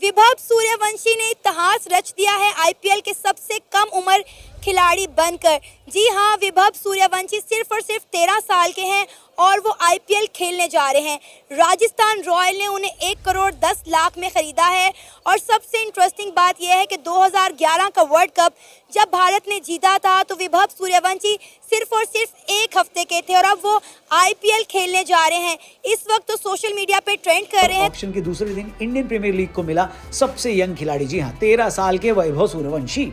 विभव सूर्यवंशी ने इतिहास रच दिया है आईपीएल के सबसे कम उम्र खिलाड़ी बनकर। जी हाँ, विभव सूर्यवंशी सिर्फ और सिर्फ 13 साल के हैं और वो आईपीएल खेलने जा रहे हैं। राजस्थान रॉयल ने उन्हें 1 करोड़ 10 लाख में ख़रीदा है। और सबसे इंटरेस्टिंग बात यह है कि 2011 का वर्ल्ड कप जब भारत ने जीता था तो विभव सूर्यवंशी सिर्फ और सिर्फ 1 हफ्ते के थे और अब वो आईपीएल खेलने जा रहे हैं। इस वक्त तो सोशल मीडिया पे ट्रेंड कर रहे हैं। ऑक्शन के दूसरे दिन इंडियन प्रीमियर लीग को मिला सबसे यंग खिलाड़ी। जी हाँ, 13 साल के वैभव सूर्यवंशी।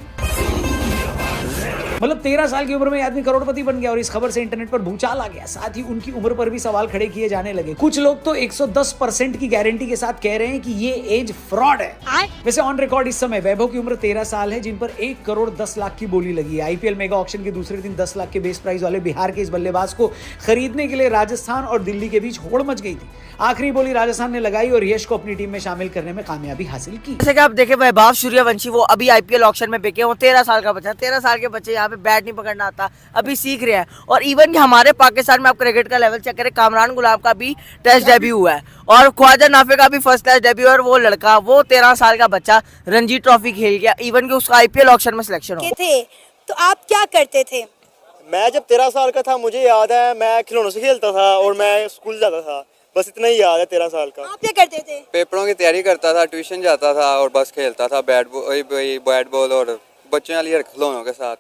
मतलब 13 साल की उम्र में आदमी करोड़पति बन गया और इस खबर से इंटरनेट पर भूचाल आ गया। साथ ही उनकी उम्र पर भी सवाल खड़े किए जाने लगे। कुछ लोग तो 110% की गारंटी के साथ कह रहे हैं कि ये एज फ्रॉड है। वैसे ऑन रिकॉर्ड इस समय वैभव की उम्र 13 साल है, जिन पर 1 करोड़ 10 लाख की बोली लगी है। आईपीएल मेगा ऑक्शन के दूसरे दिन 10 लाख के बेस प्राइस वाले बिहार के इस बल्लेबाज को खरीदने के लिए राजस्थान और दिल्ली के बीच होड़ मच गई थी। आखिरी बोली राजस्थान ने लगाई और यश को अपनी टीम में शामिल करने में कामयाबी हासिल की। जैसे कि आप देखें, वैभव सूर्यवंशी वो अभी आईपीएल ऑक्शन में बिके। वो 13 साल का बच्चा, 13 साल के बच्चे यहाँ पे बैट नहीं पकड़ना आता, अभी सीख रहे हैं। और इवन कि हमारे पाकिस्तान में आप क्रिकेट का लेवल चेक करें, कामरान गुलाम का भी टेस्ट डेब्यू हुआ है और ख्वाजा नाफे का भी फर्स्ट टेस्ट डेब्यू। और वो लड़का, वो 13 साल का बच्चा रणजी ट्रॉफी खेल गया, इवन कि उसका आईपीएल ऑक्शन में सिलेक्शन हो थे। तो आप क्या करते थे? मैं जब 13 साल का था, मुझे याद है मैं खिलौनों से खेलता था और मैं स्कूल जाता था। बस इतना ही याद है 13 साल का। आप क्या करते थे? पेपरों की तैयारी करता था, ट्यूशन जाता था और बस खेलता था बैट बॉल और बच्चों वाली खिलौनों के साथ।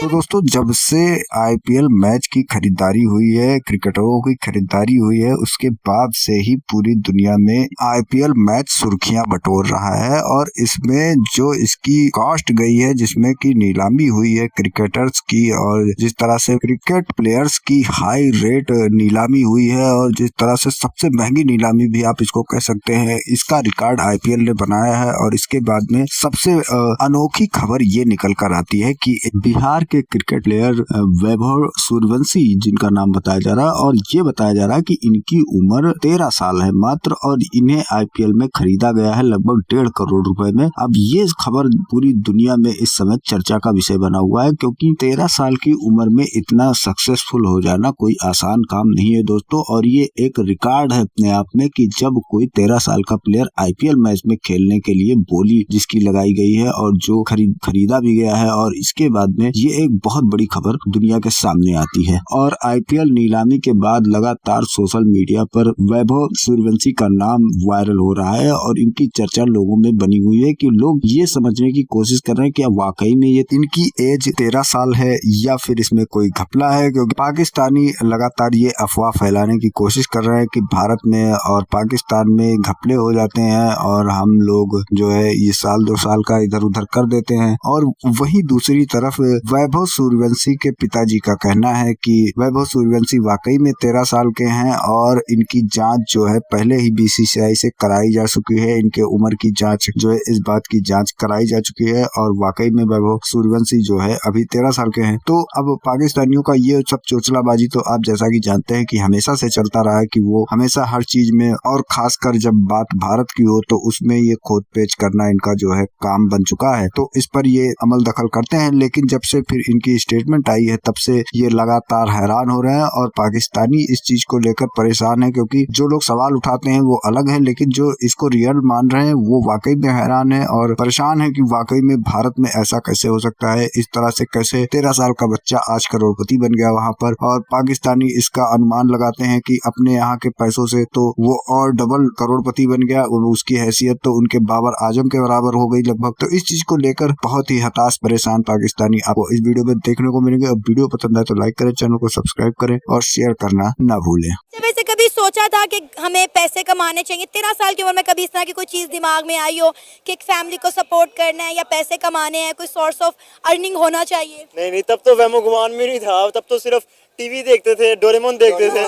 तो दोस्तों, जब से आईपीएल मैच की खरीदारी हुई है, क्रिकेटरों की खरीदारी हुई है, उसके बाद से ही पूरी दुनिया में आईपीएल मैच सुर्खियां बटोर रहा है। और इसमें जो इसकी कॉस्ट गई है, जिसमें की नीलामी हुई है क्रिकेटर्स की, और जिस तरह से क्रिकेट प्लेयर्स की हाई रेट नीलामी हुई है और जिस तरह से सबसे महंगी नीलामी भी आप इसको कह सकते हैं, इसका रिकॉर्ड आईपीएल ने बनाया है। और इसके बाद में सबसे अनोखी खबर ये निकल कर आती है कि बिहार के क्रिकेट प्लेयर वैभव सूर्यवंशी, जिनका नाम बताया जा रहा है, और ये बताया जा रहा है कि इनकी उम्र 13 साल है मात्र, और इन्हें आईपीएल में खरीदा गया है लगभग 1.5 करोड़ रुपए में। अब ये खबर पूरी दुनिया में इस समय चर्चा का विषय बना हुआ है, क्योंकि 13 साल की उम्र में इतना सक्सेसफुल हो जाना कोई आसान काम नहीं है दोस्तों। और ये एक रिकॉर्ड है अपने आप में कि जब कोई 13 साल का प्लेयर आईपीएल मैच में खेलने के लिए बोली जिसकी लगाई गई है और जो खरीदा भी गया है, और इसके बाद में ये एक बहुत बड़ी खबर दुनिया के सामने आती है। और आईपीएल नीलामी के बाद लगातार सोशल मीडिया पर वैभव सूर्यवंशी का नाम वायरल हो रहा है और इनकी चर्चा लोगों में बनी हुई है कि लोग ये समझने की कोशिश कर रहे हैं कि वाकई में ये इनकी एज 13 साल है या फिर इसमें कोई घपला है। क्योंकि पाकिस्तानी लगातार ये अफवाह फैलाने की कोशिश कर रहे हैं कि भारत में और पाकिस्तान में घपले हो जाते हैं और हम लोग जो है ये साल 2 साल का इधर उधर कर देते हैं। और वहीं दूसरी तरफ वैभव सूर्यवंशी के पिताजी का कहना है कि वैभव सूर्यवंशी वाकई में 13 साल के हैं और इनकी जांच जो है पहले ही बीसीसीआई से कराई जा चुकी है। इनके उम्र की जांच जो है, इस बात की जांच कराई जा चुकी है और वाकई में वैभव सूर्यवंशी जो है अभी 13 साल के हैं। तो अब पाकिस्तानियों का ये सब चोचलाबाजी तो आप जैसा कि जानते हैं कि हमेशा से चलता रहा है कि वो हमेशा हर चीज में, और खासकर जब बात भारत की हो तो उसमें ये खोद पेच करना इनका जो है काम बन चुका है। तो इस पर ये अमल दखल करते हैं। लेकिन जब से फिर इनकी स्टेटमेंट आई है तब से ये लगातार हैरान हो रहे हैं और पाकिस्तानी इस चीज को लेकर परेशान है, क्योंकि जो लोग सवाल उठाते हैं वो अलग है, लेकिन जो इसको रियल मान रहे हैं वो वाकई में हैरान है और परेशान है कि वाकई में भारत में ऐसा कैसे हो सकता है। इस तरह से कैसे 13 साल का बच्चा आज करोड़पति बन गया वहां पर। और पाकिस्तानी इसका अनुमान लगाते हैं कि अपने यहाँ के पैसों से तो वो और डबल करोड़पति बन गया और उसकी हैसियत तो उनके बाबर आजम के बराबर हो गई लगभग। तो इस चीज को लेकर बहुत ही हताश परेशान पाकिस्तानी आपको इस वीडियो में देखने को मिलेंगे। अब वीडियो पसंद आए तो लाइक करें, चैनल को सब्सक्राइब करें और शेयर करना ना भूलें। वैसे कभी सोचा था कि हमें पैसे कमाने चाहिए? 13 साल की उम्र में कभी इस तरह की कोई चीज दिमाग में आई हो कि एक फैमिली को सपोर्ट करना है या पैसे कमाने हैं, कोई सोर्स ऑफ अर्निंग होना चाहिए? नहीं, तब तो वैमो गुमान में नहीं था। तब तो सिर्फ टीवी देखते थे, डोरेमोन देखते थे।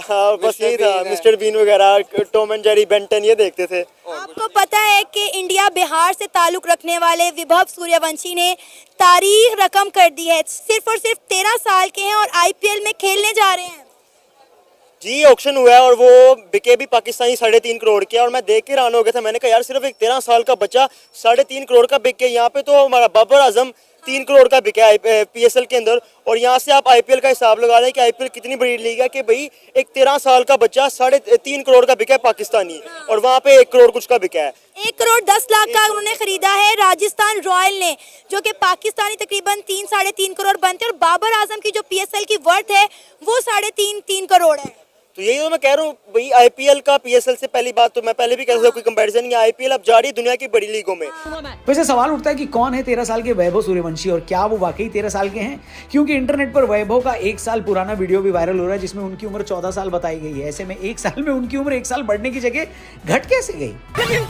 हाँ, बस यही था। मिस्टर बीन वगैरह, टॉम एंड जेरी, बेन 10 ये देखते थे। आपको पता है कि इंडिया बिहार से ताल्लुक रखने वाले विभव सूर्यवंशी ने तारीख रकम कर दी है। सिर्फ और सिर्फ 13 साल के हैं और आईपीएल में खेलने जा रहे हैं। जी, ऑक्शन हुआ है और वो बिके भी पाकिस्तानी 3.5 करोड़ के। और मैं देख के हैरान हो गया था। मैंने कहा यार, सिर्फ एक 13 साल का बच्चा 3.5 करोड़ का बिक के। यहाँ पे तो हमारा बाबर आजम 3 करोड़ का बिका है PSL के अंदर। और यहाँ से आप IPL का हिसाब लगा लें कि IPL कितनी बड़ी लीग है कि भाई एक 13 साल का बच्चा 3.5 करोड़ का बिका है पाकिस्तानी, और वहाँ पे 1 करोड़ कुछ का बिका है। 1 करोड़ 10 लाख का उन्होंने खरीदा है राजस्थान रॉयल ने, जो कि पाकिस्तानी तकरीबन 3-3.5 करोड़ बनते हैं, और बाबर आजम की जो PSL की वर्थ है वो 3.5 करोड़ है। तो यही तो मैं कह रहा हूँ भाई, IPL का PSL से पहली बात तो मैं पहले भी कह रहा था, कोई कंपैरिजन नहीं है। IPL अब जा रही है दुनिया की बड़ी लीगों में। वैसे सवाल उठता है कि कौन है 13 साल के वैभव सूर्यवंशी और क्या वो वाकई 13 साल के हैं, क्योंकि इंटरनेट पर वैभव का 1 साल पुराना वीडियो भी वायरल हो रहा है जिसमें उनकी उम्र 14 साल बताई गई है। ऐसे में 1 साल में उनकी उम्र 1 साल बढ़ने की जगह घट कैसे गई?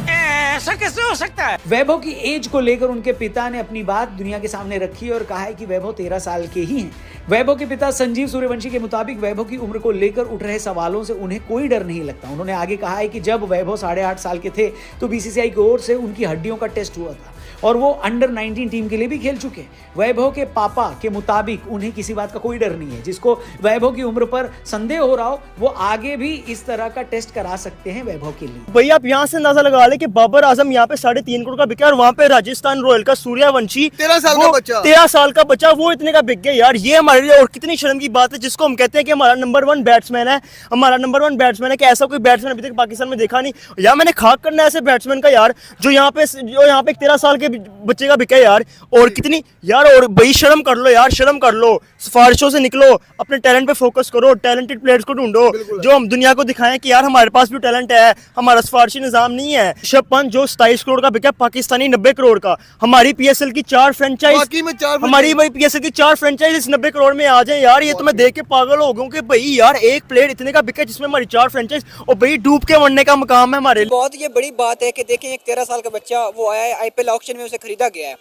ऐसा कैसे हो सकता है? वैभव की एज को लेकर उनके पिता ने अपनी बात दुनिया के सामने रखी और कहा है कि वैभव 13 साल के ही हैं। वैभव के पिता संजीव सूर्यवंशी के मुताबिक वैभव की उम्र को लेकर उठ रहे सवालों से उन्हें कोई डर नहीं लगता। उन्होंने आगे कहा है कि जब वैभव 8.5 साल के थे तो BCCI की ओर से उनकी हड्डियों का टेस्ट हुआ था और वो अंडर 19 टीम के लिए भी खेल चुके हैं। वैभव के पापा के मुताबिक उन्हें किसी बात का कोई डर नहीं है। जिसको वैभव की उम्र पर संदेह हो रहा हो वो आगे भी इस तरह का टेस्ट करा सकते हैं वैभव के लिए। भाई आप यहाँ से अंदाजा लगा ले कि बाबर आजम यहाँ पे 3.5 करोड़ का बिका और वहाँ पे राजस्थान रॉयल का सूर्यवंशी 13 साल का बच्चा वो इतने का बिक गया यार। ये हमारे लिए और कितनी शर्म की बात है, जिसको हम कहते हैं कि हमारा नंबर 1 बैट्समैन है, हमारा नंबर 1 बैट्समैन है, कि ऐसा कोई बैट्समैन अभी तक पाकिस्तान में देखा नहीं। यार मैंने खाक करना है ऐसे बैट्समैन का यार, जो यहाँ पे एक 13 साल के बच्चे का बिका यार। और कितनी यार, और भाई शर्म कर लो यार, शर्म कर लो, सिफारिशों से निकलो, अपने टैलेंट पे फोकस करो, टैलेंटेड प्लेयर्स को ढूंढो जो हम दुनिया को दिखाएं कि यार हमारे पास भी टैलेंट है, हमारा सिफारिशी निजाम नहीं है। ऋषभ पंत जो 27 करोड़ का बिका, पाकिस्तानी 90 करोड़ का। हमारी PSL की 4 फ्रेंचाइज, हमारी भाई PSL की 4 फ्रेंचाइज इस 90 करोड़ में आ जाए यार। ये तो मैं देख के पागल हो गया कि भाई यार एक प्लेयर इतने का बिका जिसमें हमारी 4 फ्रेंचाइज, और भाई डूब के मरने का मकाम है हमारे लिए। बहुत ये बड़ी बात है कि देखें एक 13 साल का बच्चा वो आया है, IPL ऑक्शन में उसे खरीदा गया है।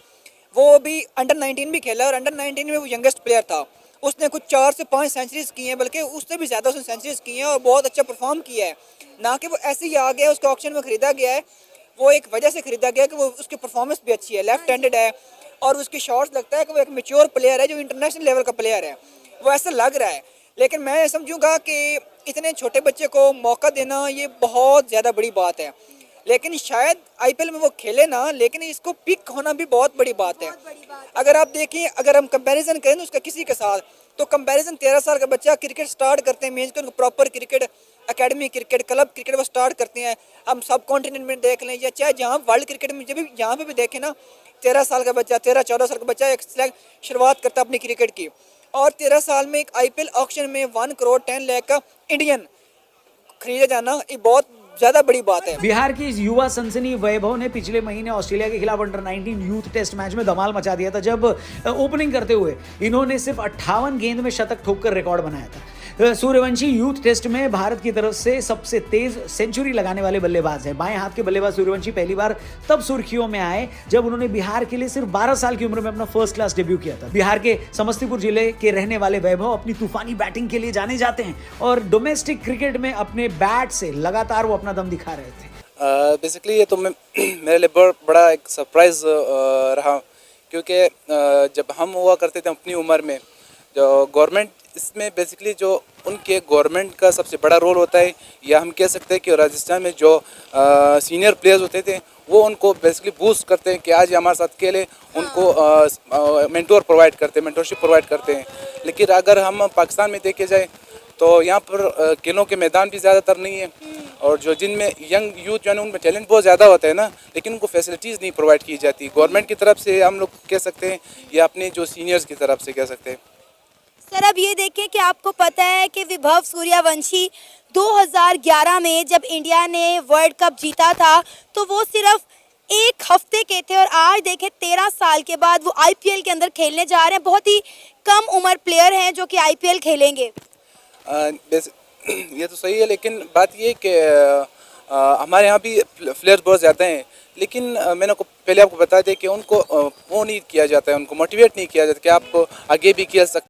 वो अभी अंडर 19 भी खेला और अंडर 19 में वो यंगेस्ट प्लेयर था। उसने कुछ 4 से 5 सेंचुरीज की हैं, बल्कि उससे भी ज़्यादा उसने सेंचुरीज की हैं और बहुत अच्छा परफॉर्म किया है। ना कि वो ऐसे ही आ गया, उसका ऑक्शन में खरीदा गया है। वो एक वजह से खरीदा गया कि वो उसकी परफॉर्मेंस भी अच्छी है, लेफ्ट हैंडेड है और उसकी शॉट्स लगता है कि वो एक मैच्योर प्लेयर है, जो इंटरनेशनल लेवल का प्लेयर है, वो ऐसा लग रहा है। लेकिन मैं समझूंगा कि इतने छोटे बच्चे को मौका देना ये बहुत ज़्यादा बड़ी बात है। लेकिन शायद IPL में वो खेले ना, लेकिन इसको पिक होना भी बहुत बड़ी बात है। अगर आप देखें, अगर हम कंपैरिजन करें उसका किसी के साथ, तो कंपैरिजन 13 साल का बच्चा क्रिकेट स्टार्ट करते हैं, मेंस को proper cricket academy cricket club cricket वो स्टार्ट करते हैं। हम सब कॉन्टिनेंट में देख लें या चाहे जहाँ वर्ल्ड क्रिकेट में जब यहाँ पे भी देखें ना, 13 साल का बच्चा, 13-14 साल का बच्चा एक शुरुआत करता है अपनी क्रिकेट की। और 13 साल में एक IPL ऑक्शन में 1 करोड़ 10 लाख का इंडियन खरीदा जाना एक बहुत ज्यादा बड़ी बात है। बिहार की इस युवा सनसनी वैभव ने पिछले महीने ऑस्ट्रेलिया के खिलाफ अंडर 19 यूथ टेस्ट मैच में धमाल मचा दिया था, जब ओपनिंग करते हुए इन्होंने सिर्फ 58 गेंद में शतक ठोककर रिकॉर्ड बनाया था। सूर्यवंशी यूथ टेस्ट में भारत की तरफ से सबसे तेज सेंचुरी लगाने वाले बल्लेबाज हैं। बाएं हाथ के बल्लेबाज सूर्यवंशी पहली बार तब सुर्खियों में आए जब उन्होंने बिहार के लिए सिर्फ 12 साल की उम्र में अपना फर्स्ट क्लास डेब्यू किया था। बिहार के समस्तीपुर जिले के रहने वाले वैभव अपनी तूफानी बैटिंग के लिए जाने जाते हैं और डोमेस्टिक क्रिकेट में अपने बैट से लगातार वो अपना दम दिखा रहे थे। बेसिकली ये तो मेरे लिए बड़ा एक सरप्राइज रहा, क्योंकि जब हम हुआ करते थे अपनी उम्र में, जो गवर्नमेंट इसमें बेसिकली जो उनके गवर्नमेंट का सबसे बड़ा रोल होता है, या हम कह सकते हैं कि राजस्थान में जो सीनियर प्लेयर्स होते थे वो उनको बेसिकली बूस्ट करते हैं कि आज हमारे साथ खेले, उनको मेंटोर प्रोवाइड करते हैं, मेंटोरशिप प्रोवाइड करते हैं। लेकिन अगर हम पाकिस्तान में देखे जाए तो यहाँ पर खेलों के मैदान भी ज़्यादातर नहीं है, और जो जिनमें यंग यूथ जो है उनमें टैलेंट बहुत ज़्यादा होता है ना, लेकिन उनको फैसिलिटीज़ नहीं प्रोवाइड की जाती गवर्नमेंट की तरफ से, हम लोग कह सकते हैं, या अपने जो सीनियर्स की तरफ से कह सकते हैं। सर अब ये देखें कि आपको पता है कि विभव सूर्यवंशी 2011 में जब इंडिया ने वर्ल्ड कप जीता था तो वो सिर्फ 1 हफ्ते के थे, और आज देखें 13 साल के बाद वो IPL के अंदर खेलने जा रहे हैं। बहुत ही कम उम्र प्लेयर हैं जो कि IPL खेलेंगे। ये तो सही है, लेकिन बात ये कि हमारे यहाँ भी प्लेयर्स बहुत ज़्यादा हैं, लेकिन मैंने पहले आपको बता दें कि उनको वो नहीं किया जाता है, उनको मोटिवेट नहीं किया जाता कि आप आगे भी खेल सकते